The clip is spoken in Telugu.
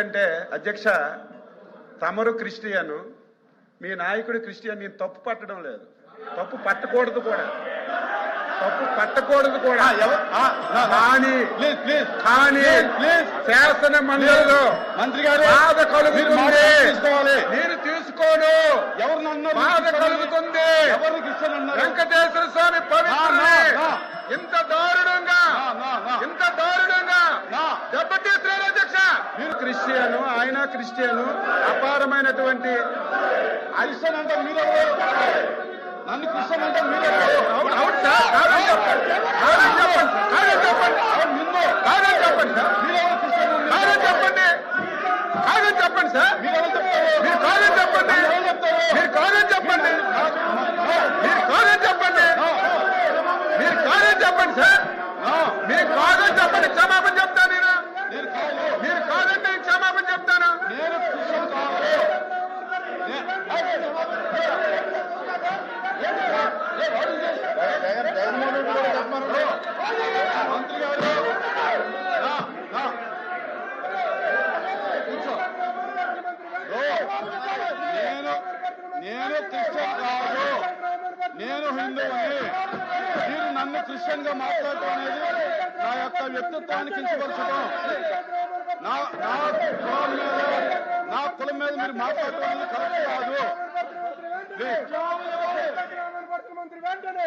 అంటే అధ్యక్ష, తమరు క్రిస్టియన్, మీ నాయకుడు క్రిస్టియన్. నేను తప్పు పట్టడం లేదు, తప్పు పట్టకూడదు కూడా, తప్పు పట్టకూడదు కూడా. కానీ శాసన మండలిలో మంత్రి గారు బాధ కలుగుతుంది, నేను తీసుకోను. ఎవరినన్నా బాధ కలుగుతుంది. వెంకటేశ్వర స్వామి పవిత్రుడే ఇంత దారుణంగా దెబ్బతీస్తున్నారు అధ్యక్ష. మీరు క్రిస్టియను, ఆయన క్రిస్టియను. అపారమైనటువంటి క్రిస్టియన్ అంటే మీరు నన్ను క్రిస్టియన్ అంటే మీరు అవును సార్, కాదని చెప్పండి, కాదని చెప్పండి, కాదని చెప్పండి, కాదని చెప్పండి సార్, కాదని చెప్పండి, కాదని చెప్పండి సార్, మీరు కాదని చెప్పండి, మీరు కాదని చెప్పండి, మీరు కాదని చెప్పండి, మీరు కాదని చెప్పండి సార్, మీరు కాదని చెప్పండి. క్షమాపణ చెప్తాను నేను, మీరు కాదంటే క్షమాపణ చెప్తాను. మంత్రి గారు నేను క్రిస్టియన్ కాదు, నేను హిందువుని. మీరు నన్ను క్రిస్టియన్ గా మాట్లాడటం అనేది నా యొక్క వ్యక్తిత్వాన్ని కించపరచడం. నా కులం మీద మీరు మాట్లాడటం అనేది కరెక్ట్ కాదు. మంత్రి వెంటనే